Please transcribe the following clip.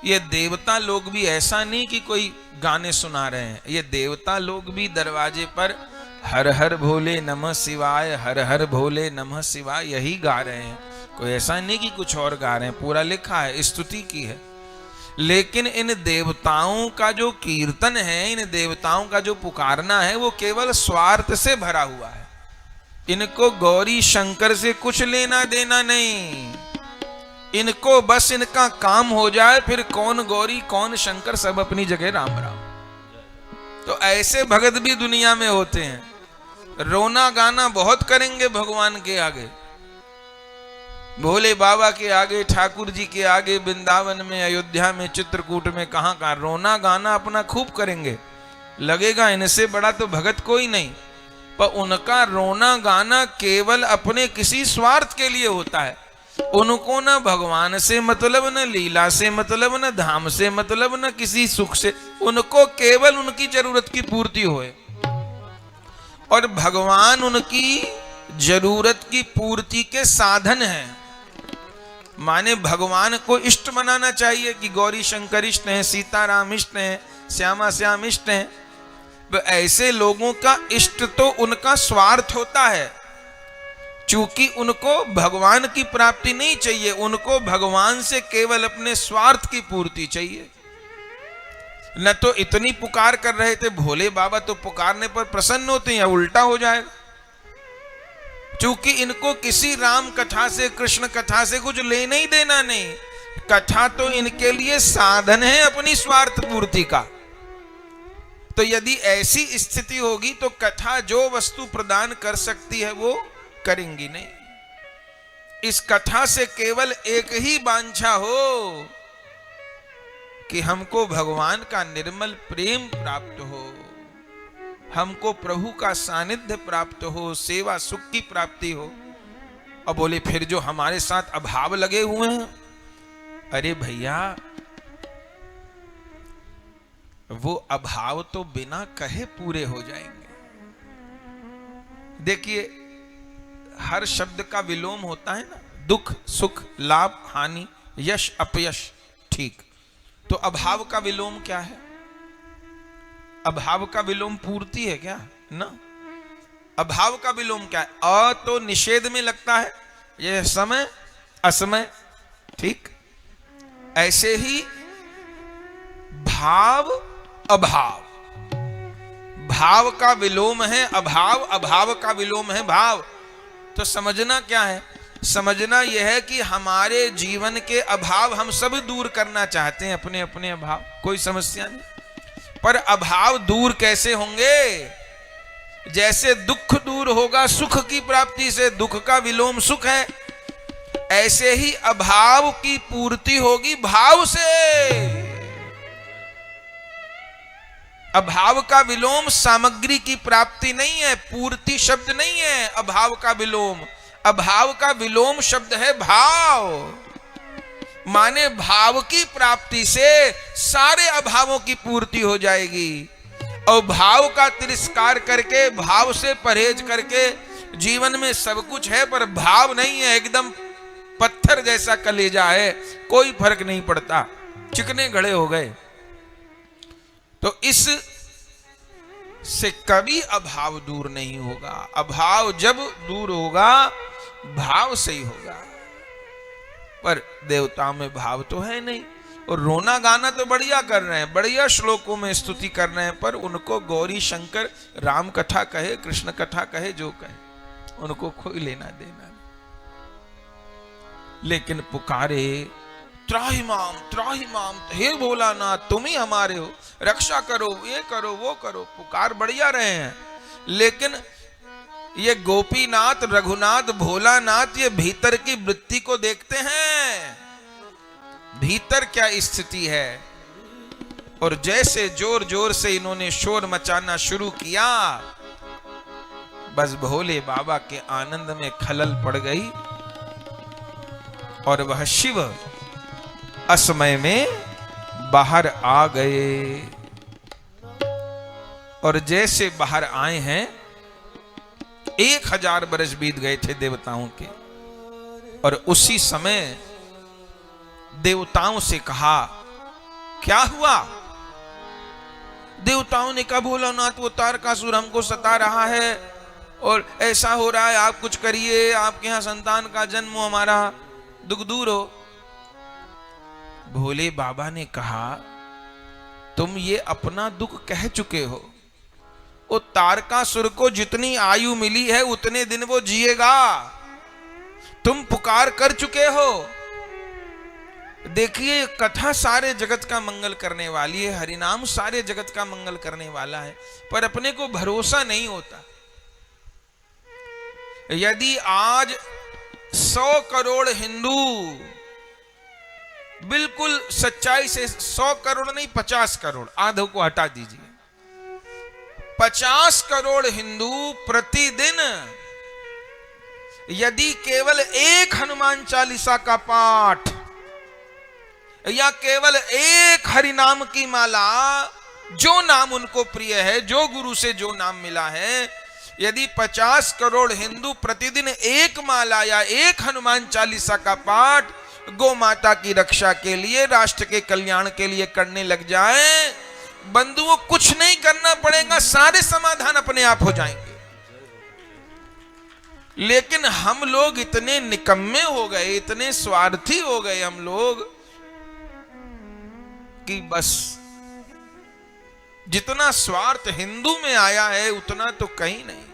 ये देवता लोग भी ऐसा नहीं कि कोई गाने सुना रहे हैं, ये देवता लोग भी दरवाजे पर हर हर भोले नमः शिवाय, हर हर भोले नमः शिवाय यही गा रहे हैं। कोई ऐसा नहीं कि कुछ और गा रहे हैं, पूरा लिखा है, स्तुति की है। लेकिन इन देवताओं का जो कीर्तन है, इन देवताओं का जो पुकारना है, वो केवल स्वार्थ से भरा हुआ है। इनको गौरी शंकर से कुछ लेना देना नहीं। इनको बस इनका काम हो जाए, फिर कौन गौरी कौन शंकर, सब अपनी जगह राम राम। तो ऐसे भगत भी दुनिया में होते हैं। रोना गाना बहुत करेंगे भगवान के आगे, भोले बाबा के आगे, ठाकुर जी के आगे, वृंदावन में, अयोध्या में, चित्रकूट में, कहां कहां रोना गाना अपना खूब करेंगे। लगेगा इनसे बड़ा तो भगत कोई नहीं, पर उनका रोना गाना केवल अपने किसी स्वार्थ के लिए होता है। उनको न भगवान से मतलब, न लीला से मतलब, न धाम से मतलब, न किसी सुख से। उनको केवल उनकी जरूरत की पूर्ति होए, और भगवान उनकी जरूरत की पूर्ति के साधन हैं। माने भगवान को इष्ट मनाना चाहिए कि गौरी शंकर इष्ट हैं, सीताराम इष्ट हैं, श्यामा श्याम इष्ट हैं। तो ऐसे लोगों का इष्ट तो उनका स्वार्थ होता है, चूंकि उनको भगवान की प्राप्ति नहीं चाहिए, उनको भगवान से केवल अपने स्वार्थ की पूर्ति चाहिए। न तो इतनी पुकार कर रहे थे भोले बाबा, तो पुकारने पर प्रसन्न होते हैं, उल्टा हो जाएगा। चूंकि इनको किसी राम कथा से, कृष्ण कथा से कुछ लेना ही देना नहीं। कथा तो इनके लिए साधन है अपनी स्वार्थ पूर्ति का। तो यदि ऐसी स्थिति होगी तो कथा जो वस्तु प्रदान कर सकती है वो करेंगी नहीं। इस कथा से केवल एक ही वांछा हो कि हमको भगवान का निर्मल प्रेम प्राप्त हो, हमको प्रभु का सानिध्य प्राप्त हो, सेवा सुख की प्राप्ति हो। और बोले फिर जो हमारे साथ अभाव लगे हुए हैं, अरे भैया वो अभाव तो बिना कहे पूरे हो जाएंगे। देखिए हर शब्द का विलोम होता है ना, दुख सुख, लाभ हानि, यश अपयश, ठीक। तो अभाव का विलोम क्या है? अभाव का विलोम पूर्ति है क्या? ना। अभाव का विलोम क्या है? अ तो निषेध में लगता है, यह समय असमय, ठीक। ऐसे ही भाव अभाव, भाव का विलोम है अभाव, अभाव का विलोम है भाव। तो समझना क्या है? समझना यह है कि हमारे जीवन के अभाव हम सब दूर करना चाहते हैं, अपने अपने अभाव, कोई समस्या नहीं। पर अभाव दूर कैसे होंगे? जैसे दुख दूर होगा सुख की प्राप्ति से, दुख का विलोम सुख है, ऐसे ही अभाव की पूर्ति होगी भाव से। अभाव का विलोम सामग्री की प्राप्ति नहीं है, पूर्ति शब्द नहीं है अभाव का विलोम। अभाव का विलोम शब्द है भाव। माने भाव की प्राप्ति से सारे अभावों की पूर्ति हो जाएगी। और भाव का तिरस्कार करके, भाव से परहेज करके जीवन में सब कुछ है पर भाव नहीं है, एकदम पत्थर जैसा कलेजा है, कोई फर्क नहीं पड़ता, चिकने गड़े हो गए। तो इस से कभी अभाव दूर नहीं होगा। अभाव जब दूर होगा भाव से ही होगा। पर देवताओं में भाव तो है नहीं। और रोना गाना तो बढ़िया कर रहे हैं, बढ़िया श्लोकों में स्तुति कर रहे हैं, पर उनको गौरी शंकर राम कथा कहे, कृष्ण कथा कहे, जो कहे, उनको कोई लेना देना नहीं। लेकिन पुकारे त्राहि माम, हे भोलानाथ तुम ही हमारे हो, रक्षा करो, ये करो वो करो, पुकार बढ़िया रहे हैं। लेकिन ये गोपीनाथ, रघुनाथ, भोलानाथ ये भीतर की वृत्ति को देखते हैं, भीतर क्या स्थिति है। और जैसे जोर जोर से इन्होंने शोर मचाना शुरू किया, बस भोले बाबा के आनंद में खलल पड़ गई और वह शिव असमय में बाहर आ गए। और जैसे बाहर आए हैं, 1000 बरस बीत गए थे देवताओं के। और उसी समय देवताओं से कहा क्या हुआ? देवताओं ने कहा भोलानाथ वो तारकासुर हमको सता रहा है और ऐसा हो रहा है, आप कुछ करिए, आपके यहां संतान का जन्म हो, हमारा दुख दूर हो। भोले बाबा ने कहा तुम ये अपना दुख कह चुके हो, वो तारकासुर को जितनी आयु मिली है उतने दिन वो जिएगा, तुम पुकार कर चुके हो। देखिए कथा सारे जगत का मंगल करने वाली है, हरिनाम सारे जगत का मंगल करने वाला है, पर अपने को भरोसा नहीं होता। यदि आज 100 करोड़ हिंदू बिल्कुल सच्चाई से, 100 करोड़ नहीं 50 करोड़, आधों को हटा दीजिए, 50 करोड़ हिंदू प्रतिदिन यदि केवल एक हनुमान चालीसा का पाठ या केवल एक हरिनाम की माला, जो नाम उनको प्रिय है, जो गुरु से जो नाम मिला है, यदि 50 करोड़ हिंदू प्रतिदिन एक माला या एक हनुमान चालीसा का पाठ गौ माता की रक्षा के लिए, राष्ट्र के कल्याण के लिए करने लग जाएं, बंधुओं कुछ नहीं करना पड़ेगा, सारे समाधान अपने आप हो जाएंगे। लेकिन हम लोग इतने निकम्मे हो गए, इतने स्वार्थी हो गए हम लोग कि बस जितना स्वार्थ हिंदू में आया है उतना तो कहीं नहीं।